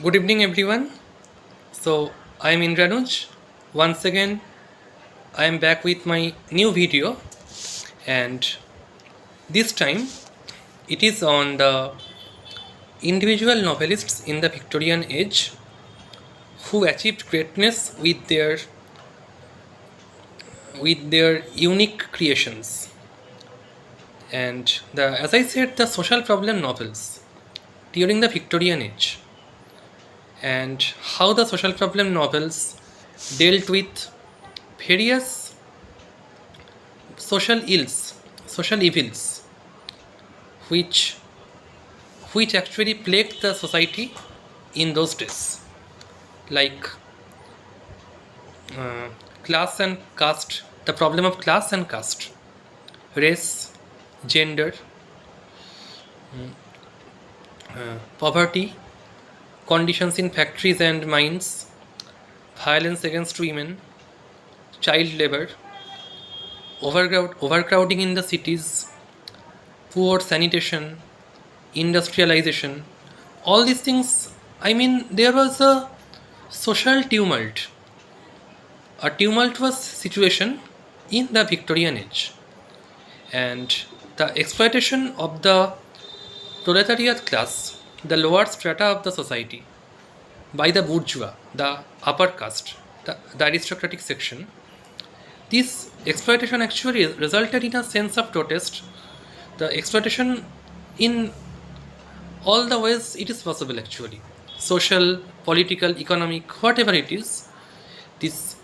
Good evening, everyone. I am Indranuj. Once again, I am back with my new video, and this time it is on the individual novelists in the Victorian age who achieved greatness with their unique creations. And as I said, the social problem novels during the Victorian age, and how the social problem novels dealt with various social ills, social evils, which which actually plagued the society in those days, like uh, class and caste, the problem of class and caste, race, gender, poverty, conditions in factories and mines, violence against women, child labor, overcrowding in the cities, poor sanitation, industrialization, all these things. I mean, there was a social tumult, a tumultuous situation in the Victorian age, and the exploitation of the proletariat class, the lower strata of the society, by the bourgeois, the upper caste, the aristocratic section. This exploitation actually resulted in a sense of protest. The exploitation in all the ways it is possible, actually, social, political, economic, whatever it is. This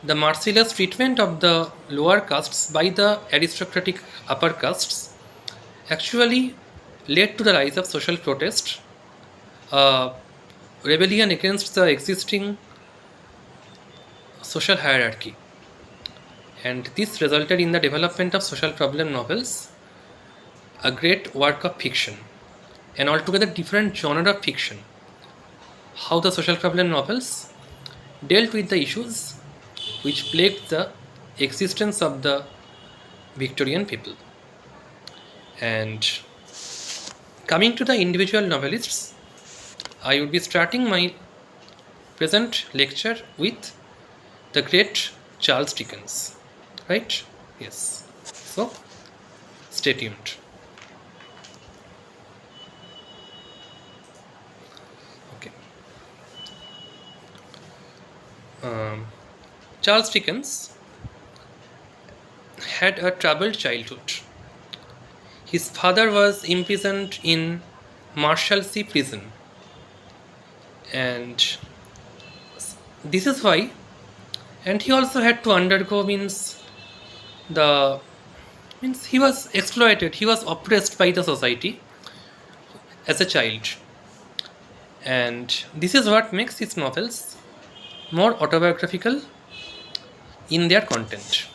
The merciless treatment of the lower castes by the aristocratic upper castes actually led to the rise of social protest, uh, rebellion against the existing social hierarchy, and this resulted in the development of social problem novels, a great work of fiction, an altogether different genre of fiction. How the social problem novels dealt with the issues which plagued the existence of the Victorian people. And coming to the individual novelists, I would be starting my present lecture with the great Charles Dickens. Right? Yes. So, stay tuned. Okay. Charles Dickens had a troubled childhood. His father was imprisoned in Marshalsea prison, and this is why. And he also had to undergo the means he was exploited. He was oppressed by the society as a child, and this is what makes his novels more autobiographical in their content.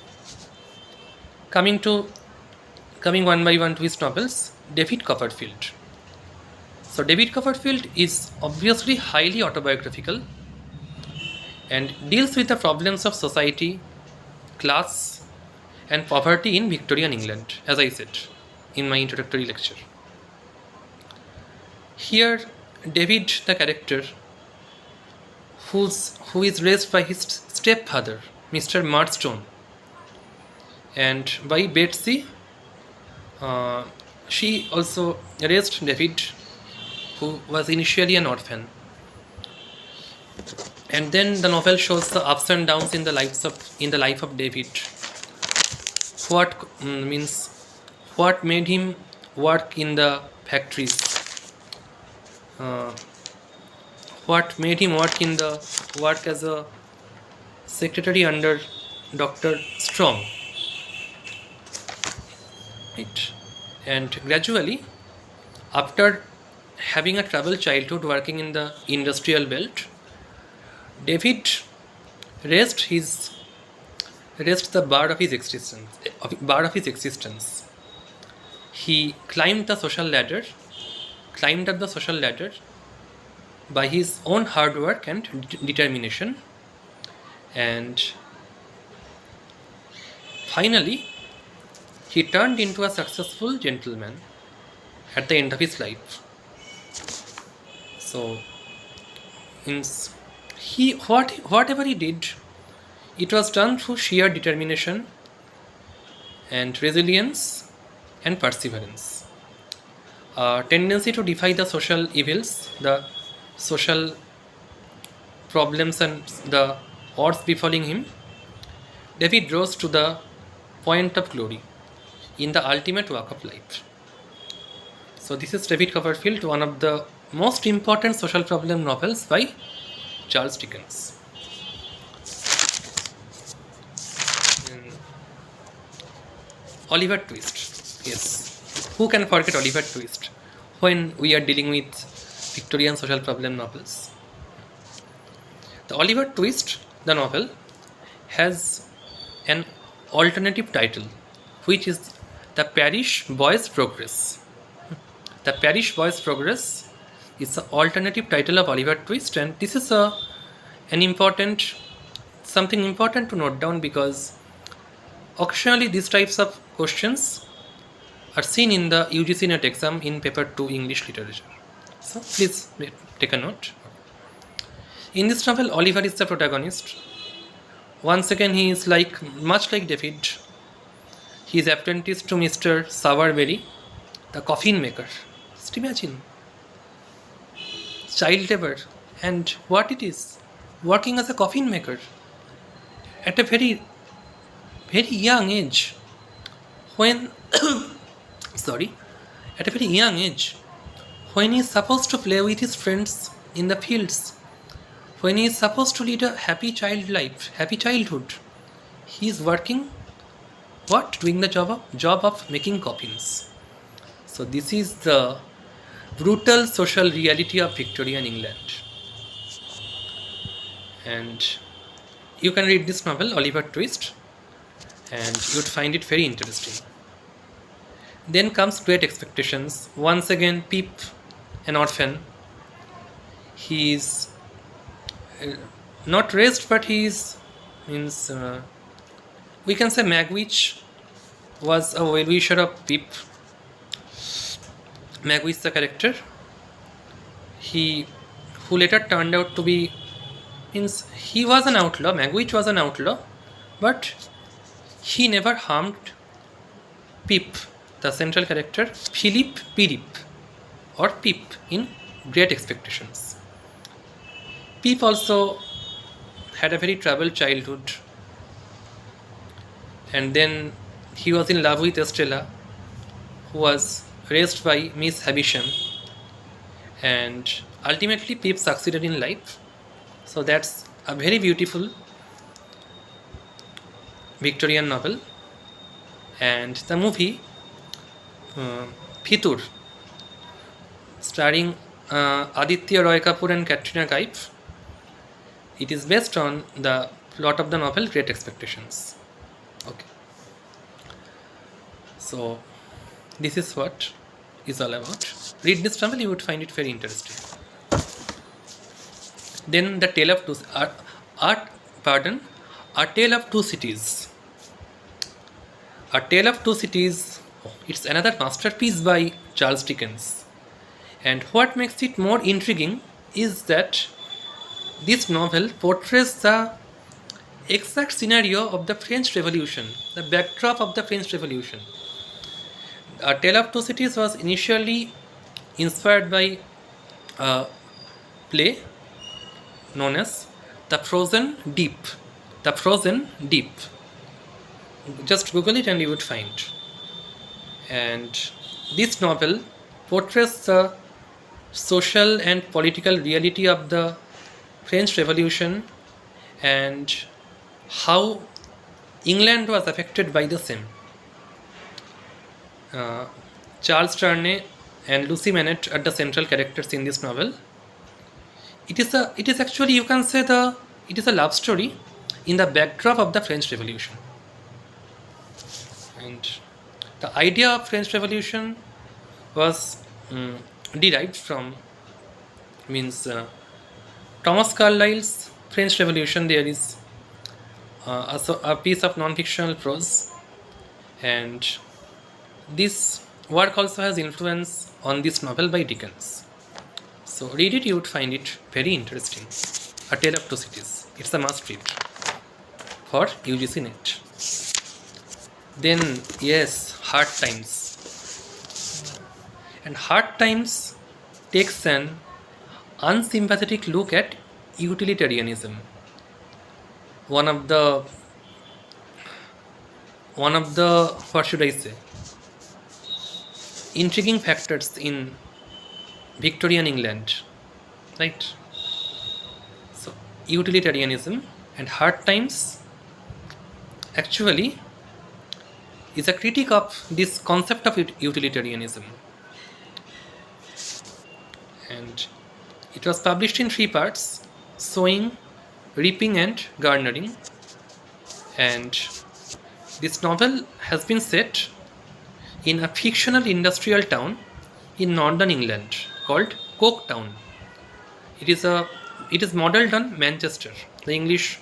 Coming to Coming one by one to his novels, David Copperfield. So David Copperfield is obviously highly autobiographical and deals with the problems of society, class, and poverty in Victorian England, as I said in my introductory lecture. Here, David, the character, who is raised by his stepfather, Mr. Murdstone, and by Betsy. She also raised David, who was initially an orphan. And then the novel shows the ups and downs in the life of David. What means what made him work in the factories? What made him work as a secretary under Dr. Strong? Right. And gradually, after having a troubled childhood working in the industrial belt, David raised the bar of his existence. He climbed up the social ladder by his own hard work and determination, and finally he turned into a successful gentleman at the end of his life. So in whatever he did, it was done through sheer determination and resilience and perseverance. A tendency to defy the social evils, the social problems and the odds befalling him, David rose to the point of glory in the ultimate walk of life. So this is David Copperfield, one of the most important social problem novels by Charles Dickens. And Oliver Twist. Yes. Who can forget Oliver Twist when we are dealing with Victorian social problem novels? The Oliver Twist, the novel, has an alternative title, which is The Parish Boy's Progress. The Parish Boy's Progress is the alternative title of Oliver Twist, and this is something important to note down, because occasionally these types of questions are seen in the UGC NET exam in paper 2 English literature. So please take a note. In this novel, Oliver is the protagonist. Once again, he is much like David. He is apprenticed to Mr. Sowerberry, the coffin maker. Just imagine, child labor, and what it is, working as a coffin maker at a very, very young age. When, sorry, at a very young age, when he is supposed to play with his friends in the fields, when he is supposed to lead a happy childhood, he is working, doing the job of making coffins. So this is the brutal social reality of Victorian England. And you can read this novel, Oliver Twist, and you would find it very interesting. Then comes Great Expectations. Once again, Pip, an orphan. He is not raised, but he is, we can say Magwitch was a well-wisher of Pip. Magwitch, the character, who later turned out to be, he was an outlaw. Magwitch was an outlaw, but he never harmed Pip, the central character, Philip Pirip, or Pip in Great Expectations. Pip also had a very troubled childhood, and then he was in love with Estella, who was raised by Miss Havisham, and ultimately Pip succeeded in life. So that's a very beautiful Victorian novel. And the movie Fitur, starring Aditya Roy Kapoor and Katrina Kaif, it is based on the plot of the novel Great Expectations. Okay. So this is what is all about. Read this novel, you would find it very interesting. Then the Tale of A Tale of Two Cities. A Tale of Two Cities, it's another masterpiece by Charles Dickens. And what makes it more intriguing is that this novel portrays the exact scenario of the French Revolution, the backdrop of the French Revolution. A Tale of Two Cities was initially inspired by a play known as The Frozen Deep. The Frozen Deep. Just Google it and you would find. And this novel portrays the social and political reality of the French Revolution and how England was affected by the same. Charles Turney and Lucy Manet are the central characters in this novel. It is actually, you can say, it is a love story in the backdrop of the French Revolution. And the idea of French Revolution was derived from Thomas Carlyle's French Revolution. There is a piece of non-fictional prose, and this work also has influence on this novel by Dickens. So read it, you would find it very interesting. A Tale of Two Cities. It's a must read for UGC NET. Then, yes, Hard Times. And Hard Times takes an unsympathetic look at utilitarianism. One of the what should I say, intriguing factors in Victorian England, right? So utilitarianism and Hard Times actually is a critique of this concept of utilitarianism, and it was published in 3 parts: sowing, reaping and garnering. And this novel has been set in a fictional industrial town in northern England called Coketown. It is modeled on Manchester, the English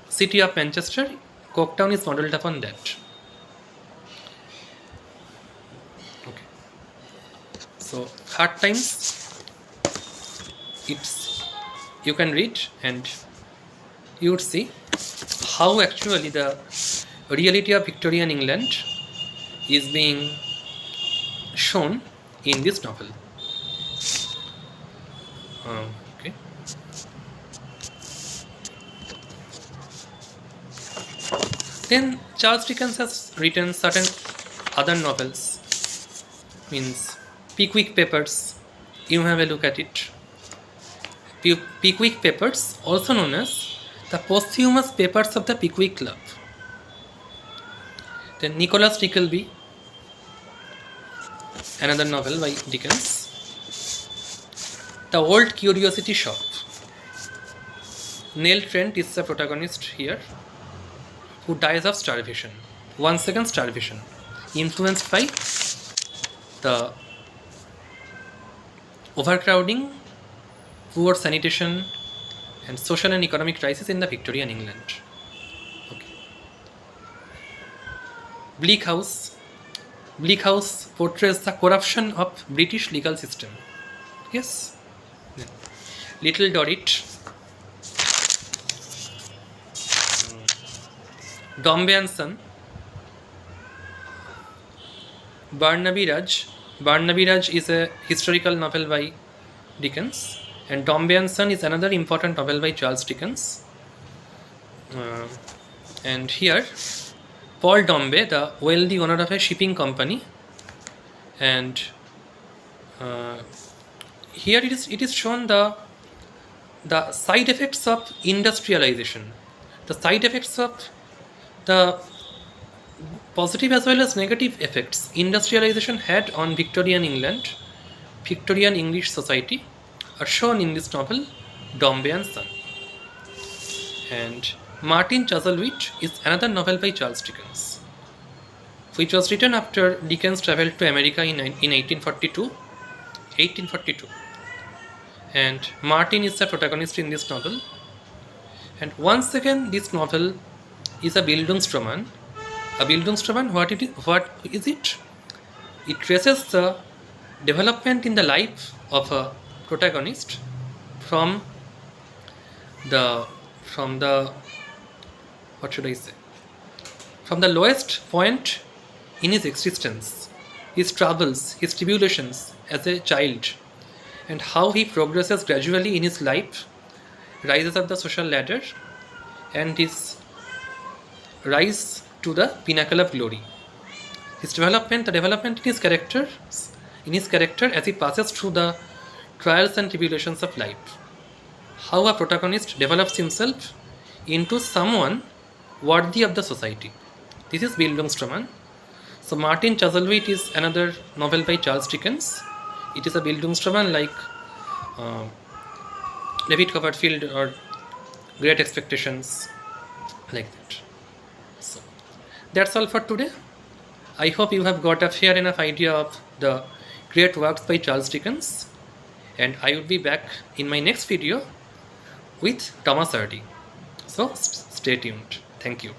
city of Manchester. Coketown is modeled upon that. Okay. So Hard Times, you can read and you would see how actually the reality of Victorian England is being shown in this novel. Okay. Then Charles Dickens has written certain other novels, means Pickwick Papers. You have a look at it. Pickwick Papers, also known as the posthumous papers of the Pickwick Club. Then Nicholas Nickleby, another novel by Dickens. The Old Curiosity Shop. Nell Trent is the protagonist here, who dies of starvation. Once again, starvation, influenced by the overcrowding, poor sanitation, and social and economic crisis in the Victorian England. Okay. Bleak House. Bleak House portrays the corruption of British legal system. Yes. Little Dorrit. Dombey and Son. Barnaby Rudge. Barnaby Rudge is a historical novel by Dickens, and Dombey and Son is another important novel by Charles Dickens. And here, Paul Dombey, the wealthy owner of a shipping company, and here it is shown the side effects of industrialization, the side effects of the positive as well as negative effects industrialization had on Victorian England, Victorian English society, are shown in this novel, Dombey and Son. And Martin Chuzzlewit is another novel by Charles Dickens, which was written after Dickens travelled to America in 1842. And Martin is the protagonist in this novel. And once again, this novel is a Bildungsroman. A Bildungsroman, what is it? It traces the development in the life of a protagonist from the what should I say? From the lowest point in his existence, his troubles, his tribulations as a child, and how he progresses gradually in his life, rises up the social ladder, and his rise to the pinnacle of glory. His development, the development in his character as he passes through the trials and tribulations of life. How a protagonist develops himself into someone worthy of the society. This is Bildungsroman. So Martin Chuzzlewit is another novel by Charles Dickens. It is a Bildungsroman like David Copperfield or Great Expectations, like that. So that's all for today. I hope you have got a fair enough idea of the great works by Charles Dickens, and I will be back in my next video with Thomas Hardy. So stay tuned. Thank you.